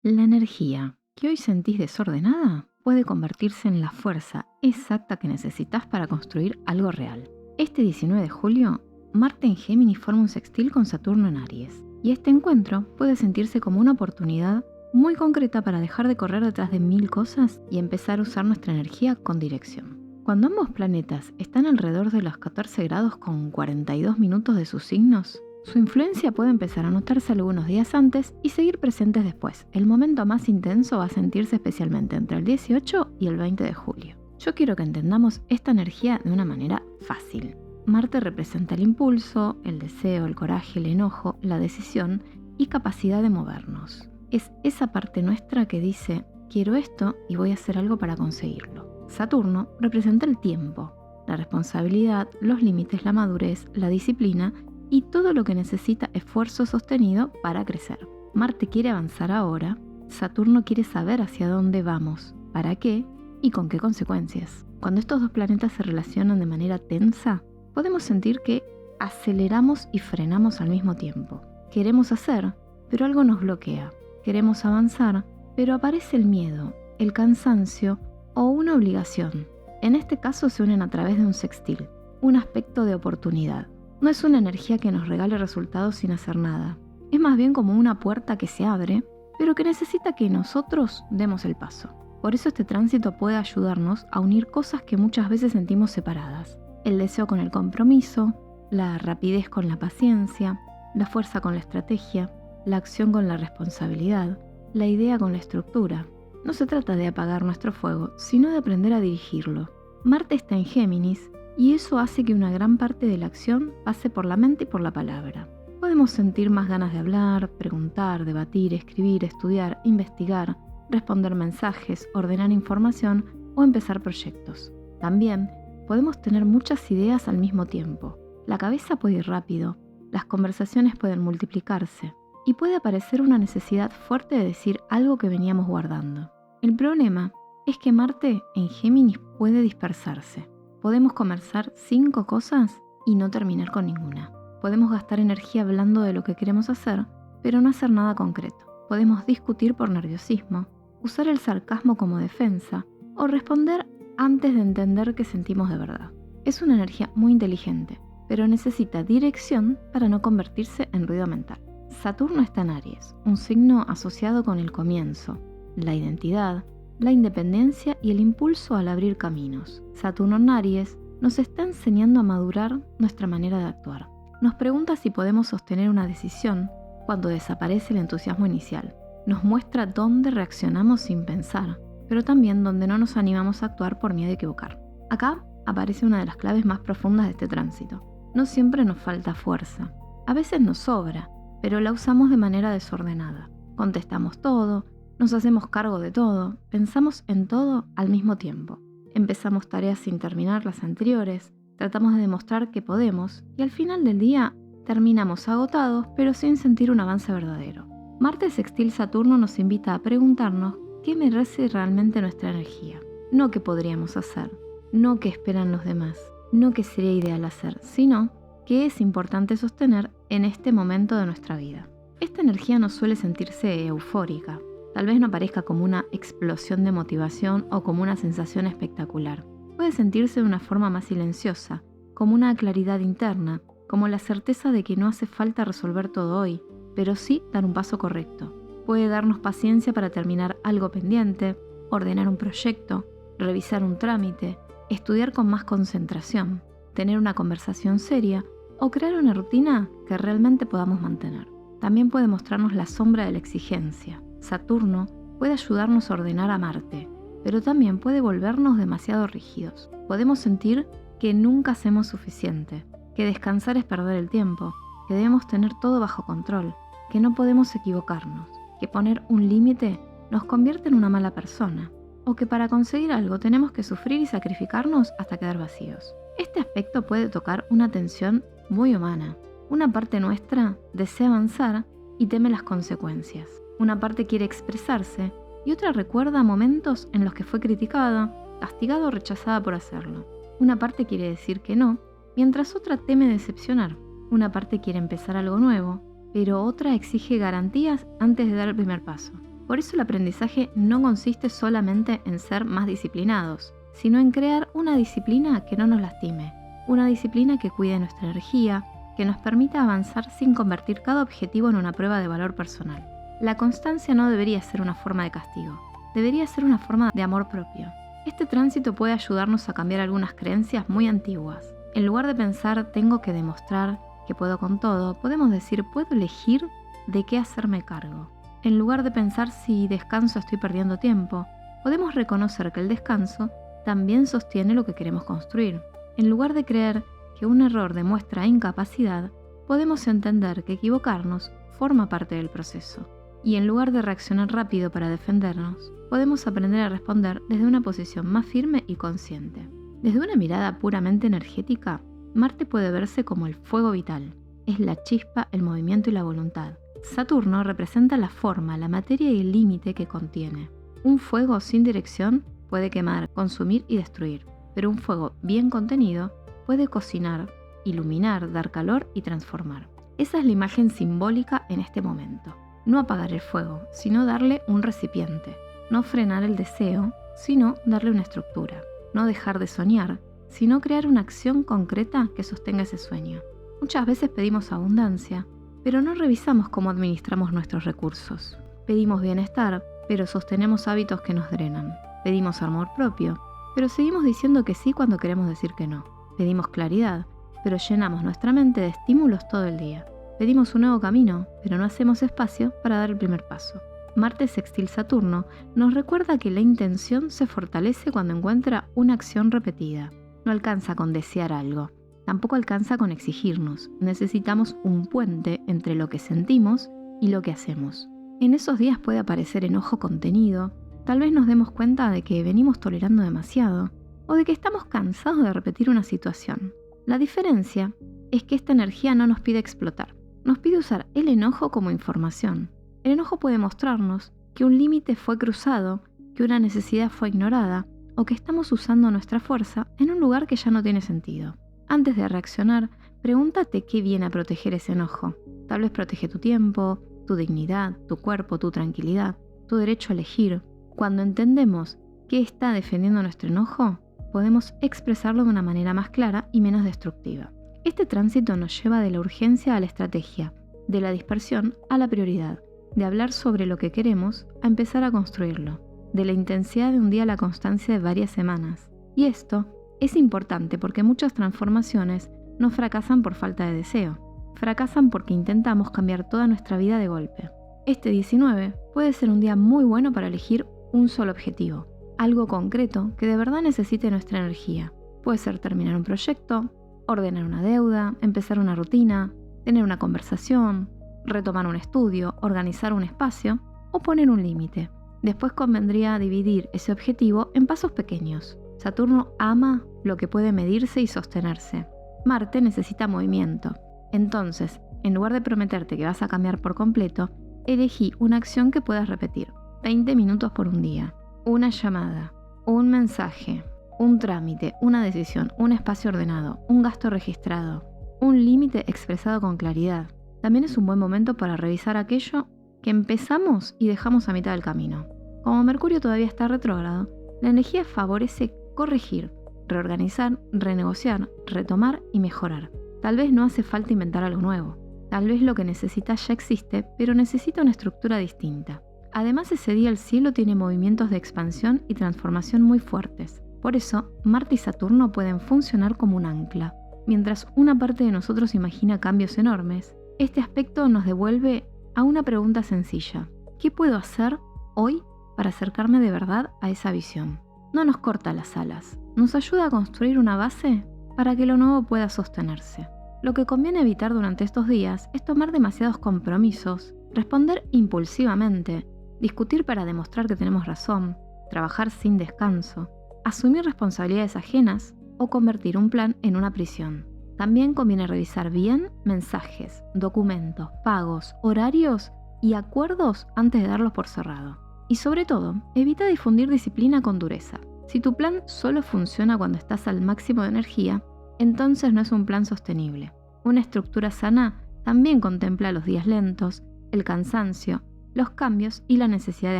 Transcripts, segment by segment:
La energía que hoy sentís desordenada puede convertirse en la fuerza exacta que necesitas para construir algo real. Este 19 de julio, Marte en Géminis forma un sextil con Saturno en Aries, y este encuentro puede sentirse como una oportunidad muy concreta para dejar de correr detrás de mil cosas y empezar a usar nuestra energía con dirección. Cuando ambos planetas están alrededor de los 14 grados con 42 minutos de sus signos, su influencia puede empezar a notarse algunos días antes y seguir presentes después. El momento más intenso va a sentirse especialmente entre el 18 y el 20 de julio. Yo quiero que entendamos esta energía de una manera fácil. Marte representa el impulso, el deseo, el coraje, el enojo, la decisión y capacidad de movernos. Es esa parte nuestra que dice, quiero esto y voy a hacer algo para conseguirlo. Saturno representa el tiempo, la responsabilidad, los límites, la madurez, la disciplina y todo lo que necesita esfuerzo sostenido para crecer. Marte quiere avanzar ahora, Saturno quiere saber hacia dónde vamos, para qué y con qué consecuencias. Cuando estos dos planetas se relacionan de manera tensa, podemos sentir que aceleramos y frenamos al mismo tiempo. Queremos hacer, pero algo nos bloquea. Queremos avanzar, pero aparece el miedo, el cansancio o una obligación. En este caso se unen a través de un sextil, un aspecto de oportunidad. No es una energía que nos regale resultados sin hacer nada. Es más bien como una puerta que se abre, pero que necesita que nosotros demos el paso. Por eso este tránsito puede ayudarnos a unir cosas que muchas veces sentimos separadas. El deseo con el compromiso, la rapidez con la paciencia, la fuerza con la estrategia, la acción con la responsabilidad, la idea con la estructura. No se trata de apagar nuestro fuego, sino de aprender a dirigirlo. Marte está en Géminis, y eso hace que una gran parte de la acción pase por la mente y por la palabra. Podemos sentir más ganas de hablar, preguntar, debatir, escribir, estudiar, investigar, responder mensajes, ordenar información o empezar proyectos. También podemos tener muchas ideas al mismo tiempo. La cabeza puede ir rápido, las conversaciones pueden multiplicarse y puede aparecer una necesidad fuerte de decir algo que veníamos guardando. El problema es que Marte en Géminis puede dispersarse. Podemos comenzar 5 cosas y no terminar con ninguna. Podemos gastar energía hablando de lo que queremos hacer, pero no hacer nada concreto. Podemos discutir por nerviosismo, usar el sarcasmo como defensa o responder antes de entender qué sentimos de verdad. Es una energía muy inteligente, pero necesita dirección para no convertirse en ruido mental. Saturno está en Aries, un signo asociado con el comienzo, la identidad, la independencia y el impulso al abrir caminos. Saturno en Aries nos está enseñando a madurar nuestra manera de actuar. Nos pregunta si podemos sostener una decisión cuando desaparece el entusiasmo inicial. Nos muestra dónde reaccionamos sin pensar, pero también dónde no nos animamos a actuar por miedo a equivocar. Acá aparece una de las claves más profundas de este tránsito. No siempre nos falta fuerza. A veces nos sobra, pero la usamos de manera desordenada. Contestamos todo, nos hacemos cargo de todo, pensamos en todo al mismo tiempo. Empezamos tareas sin terminar las anteriores, tratamos de demostrar que podemos y al final del día terminamos agotados pero sin sentir un avance verdadero. Marte sextil Saturno nos invita a preguntarnos qué merece realmente nuestra energía. No qué podríamos hacer, no qué esperan los demás, no qué sería ideal hacer, sino qué es importante sostener en este momento de nuestra vida. Esta energía no suele sentirse eufórica. Tal vez no parezca como una explosión de motivación o como una sensación espectacular. Puede sentirse de una forma más silenciosa, como una claridad interna, como la certeza de que no hace falta resolver todo hoy, pero sí dar un paso correcto. Puede darnos paciencia para terminar algo pendiente, ordenar un proyecto, revisar un trámite, estudiar con más concentración, tener una conversación seria o crear una rutina que realmente podamos mantener. También puede mostrarnos la sombra de la exigencia. Saturno puede ayudarnos a ordenar a Marte, pero también puede volvernos demasiado rígidos. Podemos sentir que nunca hacemos suficiente, que descansar es perder el tiempo, que debemos tener todo bajo control, que no podemos equivocarnos, que poner un límite nos convierte en una mala persona, o que para conseguir algo tenemos que sufrir y sacrificarnos hasta quedar vacíos. Este aspecto puede tocar una tensión muy humana. Una parte nuestra desea avanzar y teme las consecuencias. Una parte quiere expresarse y otra recuerda momentos en los que fue criticada, castigada o rechazada por hacerlo. Una parte quiere decir que no, mientras otra teme decepcionar. Una parte quiere empezar algo nuevo, pero otra exige garantías antes de dar el primer paso. Por eso el aprendizaje no consiste solamente en ser más disciplinados, sino en crear una disciplina que no nos lastime, una disciplina que cuide nuestra energía, que nos permita avanzar sin convertir cada objetivo en una prueba de valor personal. La constancia no debería ser una forma de castigo, debería ser una forma de amor propio. Este tránsito puede ayudarnos a cambiar algunas creencias muy antiguas. En lugar de pensar tengo que demostrar que puedo con todo, podemos decir puedo elegir de qué hacerme cargo. En lugar de pensar si descanso estoy perdiendo tiempo, podemos reconocer que el descanso también sostiene lo que queremos construir. En lugar de creer que un error demuestra incapacidad, podemos entender que equivocarnos forma parte del proceso. Y en lugar de reaccionar rápido para defendernos, podemos aprender a responder desde una posición más firme y consciente. Desde una mirada puramente energética, Marte puede verse como el fuego vital. Es la chispa, el movimiento y la voluntad. Saturno representa la forma, la materia y el límite que contiene. Un fuego sin dirección puede quemar, consumir y destruir, pero un fuego bien contenido puede cocinar, iluminar, dar calor y transformar. Esa es la imagen simbólica en este momento. No apagar el fuego, sino darle un recipiente. No frenar el deseo, sino darle una estructura. No dejar de soñar, sino crear una acción concreta que sostenga ese sueño. Muchas veces pedimos abundancia, pero no revisamos cómo administramos nuestros recursos. Pedimos bienestar, pero sostenemos hábitos que nos drenan. Pedimos amor propio, pero seguimos diciendo que sí cuando queremos decir que no. Pedimos claridad, pero llenamos nuestra mente de estímulos todo el día. Pedimos un nuevo camino, pero no hacemos espacio para dar el primer paso. Marte sextil Saturno nos recuerda que la intención se fortalece cuando encuentra una acción repetida. No alcanza con desear algo, tampoco alcanza con exigirnos. Necesitamos un puente entre lo que sentimos y lo que hacemos. En esos días puede aparecer enojo contenido, tal vez nos demos cuenta de que venimos tolerando demasiado o de que estamos cansados de repetir una situación. La diferencia es que esta energía no nos pide explotar, nos pide usar el enojo como información. El enojo puede mostrarnos que un límite fue cruzado, que una necesidad fue ignorada o que estamos usando nuestra fuerza en un lugar que ya no tiene sentido. Antes de reaccionar, pregúntate qué viene a proteger ese enojo. Tal vez protege tu tiempo, tu dignidad, tu cuerpo, tu tranquilidad, tu derecho a elegir. Cuando entendemos qué está defendiendo nuestro enojo, podemos expresarlo de una manera más clara y menos destructiva. Este tránsito nos lleva de la urgencia a la estrategia, de la dispersión a la prioridad, de hablar sobre lo que queremos a empezar a construirlo, de la intensidad de un día a la constancia de varias semanas. Y esto es importante porque muchas transformaciones no fracasan por falta de deseo, fracasan porque intentamos cambiar toda nuestra vida de golpe. Este 19 puede ser un día muy bueno para elegir un solo objetivo, algo concreto que de verdad necesite nuestra energía. Puede ser terminar un proyecto, ordenar una deuda, empezar una rutina, tener una conversación, retomar un estudio, organizar un espacio o poner un límite. Después convendría dividir ese objetivo en pasos pequeños. Saturno ama lo que puede medirse y sostenerse. Marte necesita movimiento. Entonces, en lugar de prometerte que vas a cambiar por completo, elegí una acción que puedas repetir. 20 minutos por un día. Una llamada, un mensaje, un trámite, una decisión, un espacio ordenado, un gasto registrado, un límite expresado con claridad. También es un buen momento para revisar aquello que empezamos y dejamos a mitad del camino. Como Mercurio todavía está retrógrado, la energía favorece corregir, reorganizar, renegociar, retomar y mejorar. Tal vez no hace falta inventar algo nuevo. Tal vez lo que necesitas ya existe, pero necesita una estructura distinta. Además, ese día el cielo tiene movimientos de expansión y transformación muy fuertes. Por eso, Marte y Saturno pueden funcionar como un ancla. Mientras una parte de nosotros imagina cambios enormes, este aspecto nos devuelve a una pregunta sencilla. ¿Qué puedo hacer hoy para acercarme de verdad a esa visión? No nos corta las alas, nos ayuda a construir una base para que lo nuevo pueda sostenerse. Lo que conviene evitar durante estos días es tomar demasiados compromisos, responder impulsivamente, discutir para demostrar que tenemos razón, trabajar sin descanso, asumir responsabilidades ajenas o convertir un plan en una prisión. También conviene revisar bien mensajes, documentos, pagos, horarios y acuerdos antes de darlos por cerrado. Y sobre todo, evita difundir disciplina con dureza. Si tu plan solo funciona cuando estás al máximo de energía, entonces no es un plan sostenible. Una estructura sana también contempla los días lentos, el cansancio los cambios y la necesidad de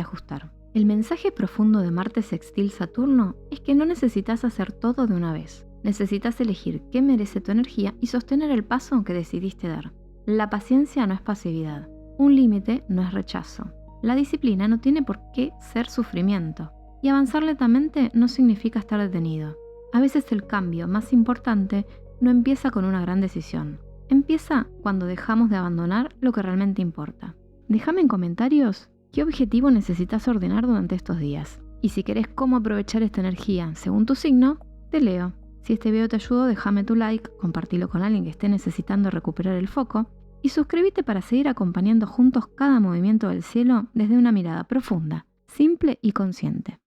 ajustar. El mensaje profundo de Marte sextil Saturno es que no necesitas hacer todo de una vez. Necesitas elegir qué merece tu energía y sostener el paso que decidiste dar. La paciencia no es pasividad. Un límite no es rechazo. La disciplina no tiene por qué ser sufrimiento. Y avanzar lentamente no significa estar detenido. A veces el cambio más importante no empieza con una gran decisión. Empieza cuando dejamos de abandonar lo que realmente importa. Déjame en comentarios qué objetivo necesitas ordenar durante estos días. Y si querés cómo aprovechar esta energía según tu signo, te leo. Si este video te ayudó, déjame tu like, compartilo con alguien que esté necesitando recuperar el foco y suscríbete para seguir acompañando juntos cada movimiento del cielo desde una mirada profunda, simple y consciente.